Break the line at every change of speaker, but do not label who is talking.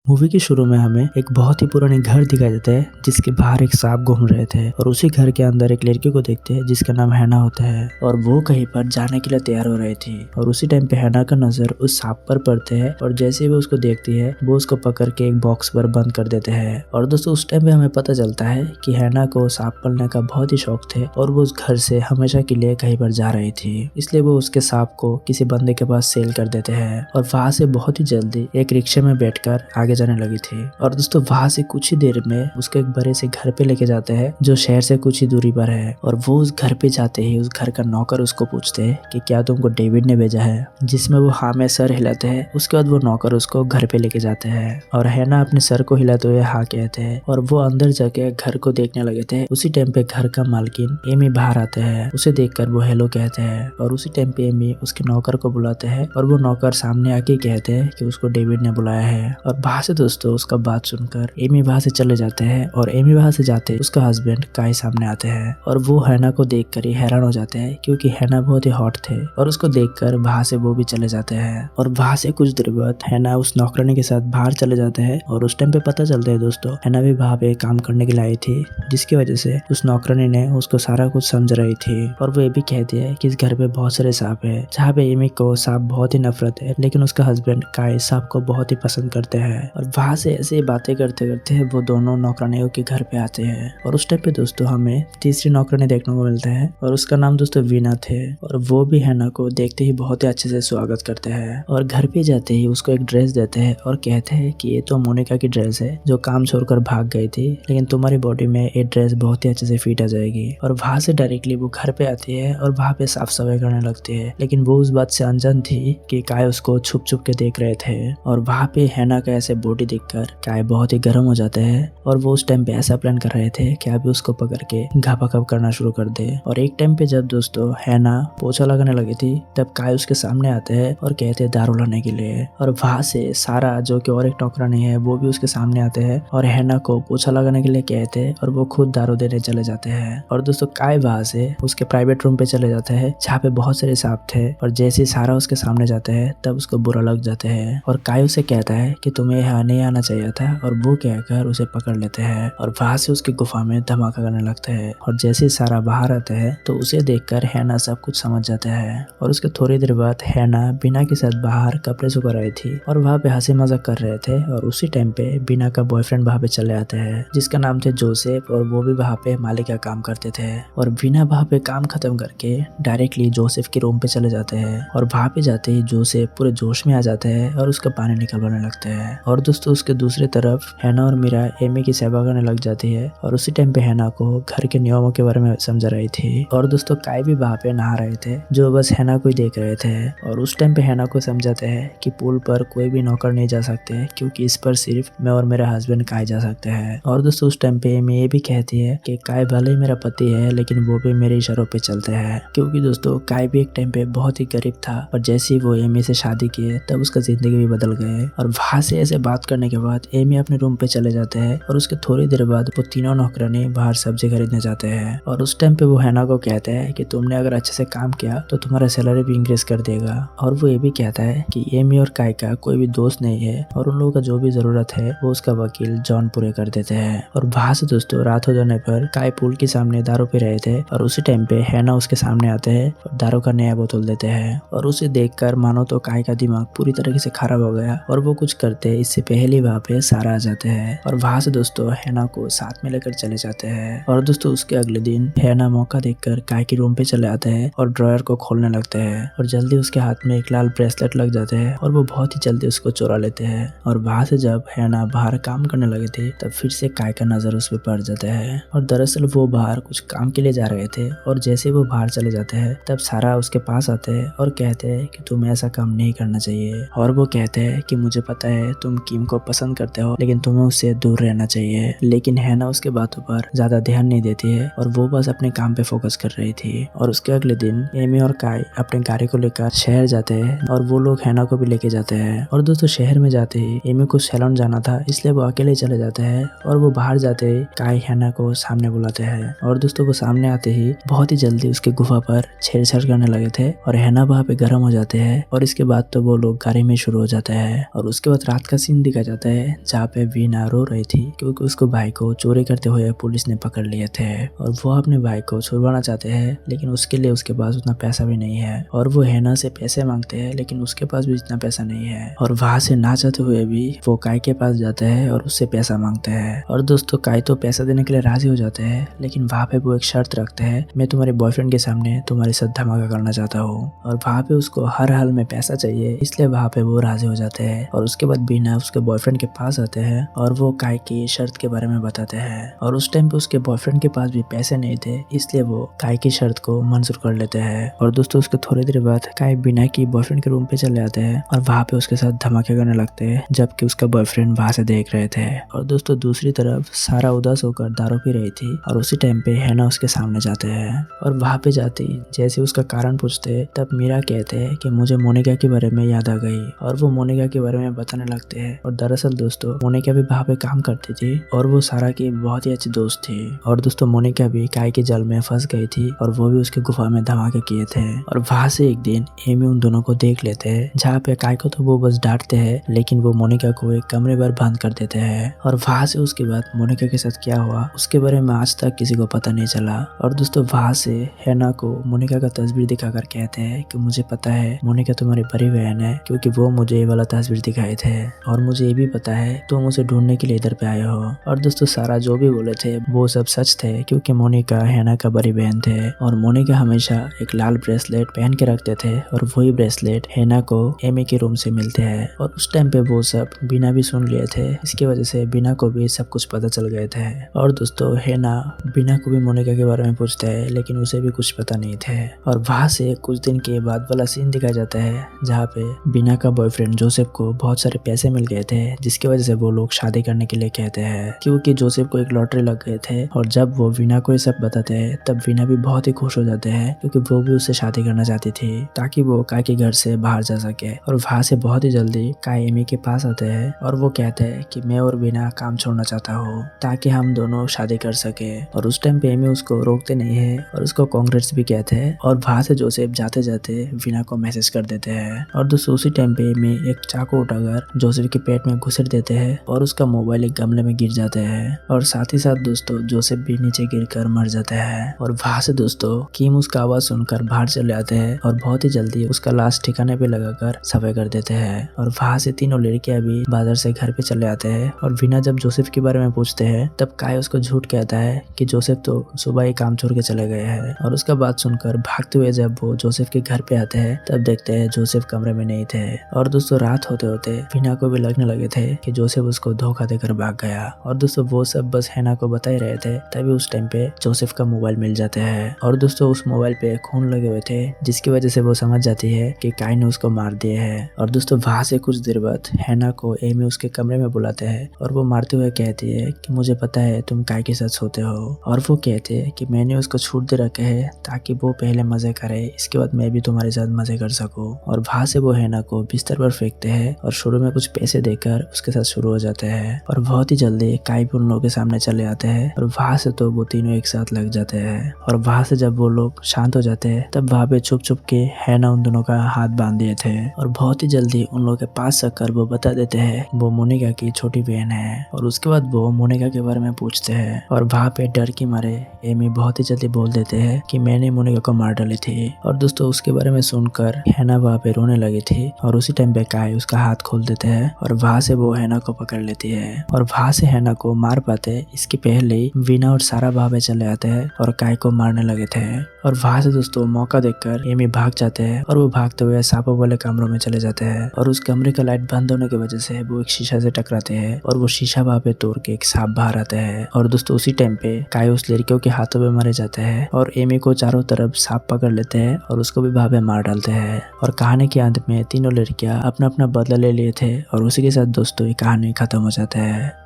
Movie के शुरू में हमें एक बहुत ही पुराने घर दिखाई देता है जिसके बाहर एक सांप घूम रहे थे और उसी घर के अंदर एक लड़की को देखते हैं जिसका नाम हैना होता है और वो कहीं पर जाने के लिए तैयार हो रही थी और उसी टाइम पे हैना का नजर उस सांप पर पड़ते हैं और जैसे ही वो उसको देखती है वो उसको पकड़ के एक बॉक्स पर बंद कर देते हैं। और दोस्तों उस टाइम पे हमें पता चलता है कि हैना को सांप पालने का बहुत ही शौक थे और वो उस घर से हमेशा के लिए कहीं पर जा रही थी, इसलिए वो उसके सांप को किसी बंदे के पास सेल कर देते हैं और वहां से बहुत ही जल्दी एक रिक्शे में बैठकर आगे जाने लगी थी। और दोस्तों वहां से कुछ ही देर में उसको एक बड़े से घर पे लेके जाते हैं जो शहर से कुछ ही दूरी पर है और वो उस घर पे जाते ही उस घर का नौकर उसको पूछते हैं कि क्या तुमको डेविड ने भेजा है, जिसमें वो हाँ में सर हिलाते हैं। उसके बाद वो नौकर उसको घर पे लेके जाते हैं और हैना अपने सर को हिलाते हुए हाँ कहते हैं और वो अंदर जाके घर को देखने लगे थे। उसी टाइम पे घर का मालकिन एमी बाहर आते हैं, उसे देखकर वो हेलो कहते हैं और उसी टाइम पे एमी उसके नौकर को बुलाते हैं और वो नौकर सामने आके कहते हैं कि उसको डेविड ने बुलाया है। और वहां से दोस्तों उसका बात सुनकर एमी वहां से चले जाते हैं और एमी वहां से जाते उसका हस्बैंड काई सामने आते हैं और वो हैना को देखकर ही हैरान हो जाते हैं क्योंकि हैना बहुत ही हॉट थे और उसको देखकर वहां से वो भी चले जाते हैं। और वहां से कुछ देर बाद हैना उस नौकरानी के साथ बाहर चले जाते हैं और उस टाइम पे पता चलता है दोस्तों हैना भी वहां पे काम करने के लिए आई थी, जिसकी वजह से उस नौकरानी ने उसको सारा कुछ समझ रही थी। और वो ये भी कहती है कि इस घर पे बहुत सारे सांप है, जहाँ पे एमी को सांप बहुत ही नफरत है लेकिन उसका हस्बैंड काई सांप को बहुत ही पसंद करते हैं। और वहां से ऐसे बातें करते करते वो दोनों नौकरानियों के घर पे आते हैं और उस टाइम पे दोस्तों हमें तीसरी नौकरानी देखने को मिलता है और उसका नाम दोस्तों वीना थे और वो भी हैना को देखते ही बहुत ही अच्छे से स्वागत करते हैं और घर पे जाते ही उसको एक ड्रेस देते हैं और कहते हैं कि ये तो मोनिका की ड्रेस है जो काम छोड़कर भाग गई थी, लेकिन तुम्हारी बॉडी में ये ड्रेस बहुत ही अच्छे से फिट आ जाएगी। और वहां से डायरेक्टली वो घर पे आती है और वहां पे साफ सफाई करने लगती है, लेकिन वो उस बात से अनजान थी कि काय उसको छुप छुप के देख रहे थे। और वहां पे हैना का ऐसे बॉडी देखकर काय बहुत ही गर्म हो जाते हैं और वो उस टाइम पे ऐसा प्लान कर रहे थे कि अभी उसको पकड़ के घापाघप करना शुरू कर दे। और एक टाइम पे जब दोस्तों हैना पोछा लगाने लगी थी तब काय उसके सामने आते हैं और कहते हैं दारू लाने के लिए। और वहां से सारा जो कि और एक नौकरानी है वो भी उसके सामने आते हैं और हैना को पोछा लगाने के लिए कहते हैं और वो खुद दारू देने चले जाते हैं। और दोस्तों काय वहां से उसके प्राइवेट रूम पे चले जाते हैं जहाँ पे बहुत सारे सांप थे और जैसे ही सारा उसके सामने जाते हैं तब उसको बुरा लग जाते हैं और काय उसे कहता है कि तुम्हें यहाँ नहीं आना चाहिए था और वो कहकर उसे पकड़ लेते हैं और वहां से उसकी गुफा में धमाका करने लगते हैं। और जैसे सारा बाहर आता है तो उसे देखकर हैना सब कुछ समझ जाता है और उसके थोड़ी देर बाद हैना बीना के साथ बाहर कपड़े सुखा रही थी और वहाँ पे हंसी मजाक कर रहे थे और उसी टाइम पे बीना का बॉयफ्रेंड वहाँ पे चले आते हैं जिसका नाम थे जोसेफ और वो भी वहाँ पे मालिक का काम करते थे। और बीना वहाँ पे काम खत्म करके डायरेक्टली जोसेफ के रूम पे चले जाते हैं और वहाँ पे जाते ही जोसेफ पूरे जोश में आ जाते हैं और उसका पानी निकलवाने लगते हैं। और दोस्तों उसके दूसरी तरफ हैना और मीरा एमी की सेवा करने लग जाती है और उसी टाइम पे हैना को घर के नियमों के बारे में समझा रही थी। और दोस्तों काय भी वहाँ पे नहा रहे थे जो बस हैना को ही देख रहे थे और उस टाइम पे हैना को समझाते हैं कि पुल पर कोई भी नौकर नहीं जा सकते क्योंकि इस पर सिर्फ मैं और मेरा हस्बैंड काय जा सकते हैं। और दोस्तों उस टाइम पे एमी ये भी कहती है कि काय भले ही मेरा पति है लेकिन वो भी मेरे इशारों पे चलते हैं, क्योंकि दोस्तों काय भी एक टाइम पे बहुत ही गरीब था और जैसे ही वो एमी से शादी किए तब उसका जिंदगी भी बदल गए। और वहां से ऐसे बात करने के बाद एमी अपने रूम पे चले जाते हैं और उसके थोड़ी देर बाद वो तीनों नौकरानी बाहर सब्जी खरीदने जाते हैं। और उस टाइम पे वो हैना को कहते हैं कि तुमने अगर अच्छे से काम किया तो तुम्हारा सैलरी भी इंक्रीज कर देगा। और वो ये भी कहता है कि एमी और काय का कोई भी दोस्त नहीं है और उन लोगों का जो भी जरूरत है वो उसका वकील जॉन पूरे कर देते हैं। और वहां से दोस्तों रात हो जाने पर काय पुल के सामने दारू पी रहे थे और उसी टाइम पे हैना उसके सामने आते हैं और दारू का नया बोतल देते हैं और उसे देखकर मानो तो काय का दिमाग पूरी तरीके से खराब हो गया और वो कुछ करते इससे पहले वहाँ पे सारा आ जाते हैं। और वहां से दोस्तों हैना को साथ में लेकर चले जाते हैं। और दोस्तों उसके अगले दिन हैना मौका देखकर काय के रूम पे चले आते हैं और ड्रॉयर को खोलने लगते हैं और जल्दी उसके हाथ में एक लाल ब्रेसलेट लग जाते हैं और वो बहुत ही जल्दी उसको चुरा लेते हैं। और वहां से जब हैना बाहर काम करने लगे थे तब फिर से काय का नजर उस पर पड़ जाता है और दरअसल वो बाहर कुछ काम के लिए जा रहे थे और जैसे वो बाहर चले जाते हैं तब सारा उसके पास आते हैं और कहते हैं कि तुम्हें ऐसा काम नहीं करना चाहिए। और वो कहते हैं कि मुझे पता है तुम किम को पसंद करते हो लेकिन तुम्हें उससे दूर रहना चाहिए। लेकिन हैना उसके बातों पर ज्यादा ध्यान नहीं देती है और वो बस अपने काम पे फोकस कर रही थी। और उसके अगले दिन एमी और काय अपने गाड़ी को लेकर शहर जाते हैं और वो लोग हैना को भी लेके जाते हैं। और दोस्तों शहर में जाते ही एमी को सैलून जाना था इसलिए वो अकेले चले जाते हैं और वो बाहर जाते ही काय हैना को सामने बुलाते हैं। और दोस्तों वो सामने आते ही बहुत ही जल्दी उसके गुफा पर छेड़छाड़ करने लगे थे और हैना वहाँ पे गर्म हो जाते हैं और इसके बाद तो वो लोग गाड़ी में शुरू हो जाते हैं। और उसके बाद रात का सीन सीन दिखाया जाता है जहाँ पे वीना रो रही थी क्योंकि उसको भाई को चोरी करते हुए पुलिस ने पकड़ लिए थे और वो अपने भाई को छुड़वाना चाहते हैं, लेकिन उसके लिए उसके पास उतना पैसा भी नहीं है और वो हैना से पैसे मांगते हैं, लेकिन उसके पास भी इतना पैसा नहीं है और वहाँ से ना चाहते हुए भी वो काई के पास जाते हैं और उससे पैसा मांगते हैं। और दोस्तों काई तो पैसा देने के लिए राजी हो जाते हैं, लेकिन वहाँ पे वो एक शर्त रखते हैं, मैं तुम्हारे बॉयफ्रेंड के सामने तुम्हारे साथ धमाका करना चाहता हूँ और वहाँ पे उसको हर हाल में पैसा चाहिए, इसलिए वहाँ पे वो राजी हो जाते हैं। और उसके बाद बीना उसके बॉयफ्रेंड के पास आते हैं और वो काई की शर्त के बारे में बताते हैं और उस टाइम पे उसके बॉयफ्रेंड के पास भी पैसे नहीं थे, इसलिए वो काई की शर्त को मंजूर कर लेते हैं। और दोस्तों उसके थोड़ी देर बाद काई बीना की बॉयफ्रेंड के रूम पे चले आते हैं और वहाँ पे उसके साथ धमाके करने लगते हैं, जबकि उसका बॉयफ्रेंड वहाँ से देख रहे थे। और दोस्तों दूसरी तरफ सारा उदास होकर दारू पी रही थी और उसी टाइम पे हैना उसके सामने जाते हैं और वहाँ पे जाती जैसे उसका कारण पूछते तब मीरा कहते हैं कि मुझे मोनिका के बारे में याद आ गई और वो मोनिका के बारे में बताने लगते हैं। और दरअसल दोस्तों मोनिका भी वहाँ पे काम करती थी और वो सारा की बहुत ही अच्छी दोस्त थी। और दोस्तों मोनिका भी काई के जाल में फंस गई थी और वो भी उसके गुफा में धमाके किए थे। और वहाँ से एक दिन एमी उन दोनों को देख लेते हैं, जहाँ पे काई को तो वो बस डांटते हैं, लेकिन वो मोनिका को एक कमरे पर बंद कर देते हैं। और वहाँ से उसके बाद मोनिका के साथ क्या हुआ उसके बारे में आज तक किसी को पता नहीं चला। और दोस्तों वहाँ से हैना को मोनिका का तस्वीर दिखाकर कहते हैं कि मुझे पता है मोनिका तुम्हारी बड़ी बहन है, क्योंकि वो मुझे ये वाला तस्वीर दिखाए थे और मुझे ये भी पता है तुम उसे ढूंढने के लिए इधर पे आए हो। और दोस्तों सारा जो भी बोले थे वो सब सच थे, क्योंकि मोनिका हैना का बड़ी बहन थे और मोनिका हमेशा एक लाल ब्रेसलेट पहन के रखते थे और वही ब्रेसलेट हैना को एमी के रूम से मिलते हैं। और उस टाइम पे वो सब बिना भी सुन लिए थे, इसकी वजह से बिना को भी सब कुछ पता चल गए थे। और दोस्तों हैना बिना को भी मोनिका के बारे में पूछते हैं, लेकिन उसे भी कुछ पता नहीं थे। और वहाँ से कुछ दिन के बाद वाला सीन दिखाया जाता है जहाँ पे बिना का बॉयफ्रेंड जोसेफ को बहुत सारे पैसे मिल गए थे, जिसकी वजह से वो लोग शादी करने के लिए कहते हैं, क्योंकि जोसेफ को एक लॉटरी लग गए थे। और जब वो वीना को ये सब बताते हैं तब वीना भी बहुत ही खुश हो जाते हैं, क्योंकि वो भी उससे शादी करना चाहती थी ताकि वो काई के घर से बाहर जा सके। और वहाँ से बहुत ही जल्दी काई एमी के पास आते हैं और वो कहते हैं कि मैं और वीना काम छोड़ना चाहता हूँ ताकि हम दोनों शादी कर सके। और उस टाइम पे एमी उसको रोकते नहीं है और उसको कांग्रेट्स भी कहते हैं। और वहाँ से जोसेफ जाते जाते वीना को मैसेज कर देते हैं। और दोस्तों उसी टाइम पे एमी एक चाकू उठाकर जोसेफ के पेट में घुसेड़ देते हैं और उसका मोबाइल एक गमले में गिर जाते हैं। और साथ ही साथ दोस्तों जोसेफ भी नीचे गिरकर मर जाता है। और वहाँ से दोस्तों किम उसका आवाज सुनकर बाहर चले आते हैं और बहुत ही जल्दी उसका लाश ठिकाने पे लगाकर सफाई कर देते हैं। और वहाँ से तीनों लड़कियां भी बाजार से घर पे चले आते हैं। और वीना जब जोसेफ के बारे में पूछते हैं तब काई उसको झूठ कहता है कि जोसेफ तो सुबह ही काम छोड़ के चले गए हैं। और उसका बात सुनकर भागते हुए जब वो जोसेफ के घर पे आते हैं तब देखते हैं जोसेफ कमरे में नहीं थे। और दोस्तों रात होते होते वीना को भी लगने लगे थे कि जोसेफ उसको धोखा देकर भाग गया। और दोस्तों वो सब बस हैना को बता ही रहे थे, तभी उस टाइम पे जोसेफ का मोबाइल मिल जाता है। और दोस्तों उस मोबाइल पे खून लगे हुए थे, जिसकी वजह से वो समझ जाती है कि काई ने उसको मार दिया है। और दोस्तों वहाँ से कुछ देर बाद हैना को एमी उसके कमरे में बुलाते हैं और वो मारते हुए कहती है कि मुझे पता है तुम काई के साथ सोते हो। और वो कहते हैं कि मैंने उसको छूट दे रखे है ताकि वो पहले मजे करे, इसके बाद मैं भी तुम्हारे साथ मजे कर सकूं। और वहाँ से वो हैना को बिस्तर पर फेंकते हैं और शुरू में कुछ पैसे देकर उसके साथ शुरू हो जाते हैं। और बहुत ही जल्दी काई भी उन लोगों के सामने चले आते हैं और वहाँ से तो वो तीनों एक साथ लग जाते हैं। और वहाँ से जब वो लोग शांत हो जाते हैं तब वहाँ पे छुप छुप के हैना उन दोनों का हाथ बांध दिए थे। और बहुत ही जल्दी उन लोगों के पास आकर वो बता देते हैं वो मोनिका की छोटी बहन है। और उसके बाद वो मोनिका के बारे में पूछते हैं और वहाँ पे डर के मारे एमी बहुत ही जल्दी बोल देते हैं कि मैंने मोनिका को मार डाली थी। और दोस्तों उसके बारे में सुनकर हैना वहाँ पे रोने लगी थी और उसी टाइम पे काई उसका हाथ खोल देते हैं और वहाँ से वो हैना को पकड़ लेती है। और वहाँ से हैना को मार पाते इसके पहले ही वीना और सारा वहाँ पे चले आते हैं और काई को मारने लगे थे। और वहाँ से दोस्तों मौका देखकर एमी भाग जाते हैं और वो भागते हुए सांपों वाले कमरों में चले जाते हैं। और उस कमरे का लाइट बंद होने की वजह से वो एक शीशा से टकराते हैं और वो शीशा वहाँ पे तोड़ के एक सांप बाहर आता है। और दोस्तों उसी टाइम पे काई उस लड़कियों के हाथों में मारे जाते हैं और एमी को चारों तरफ सांप पकड़ लेते हैं और उसको भी वहाँ पे मार डालते हैं। और कहानी के अंत में तीनों लड़कियां अपना अपना बदला ले लिए थे और उसी के साथ दोस्तों ये कहानी खत्म हो जाता है।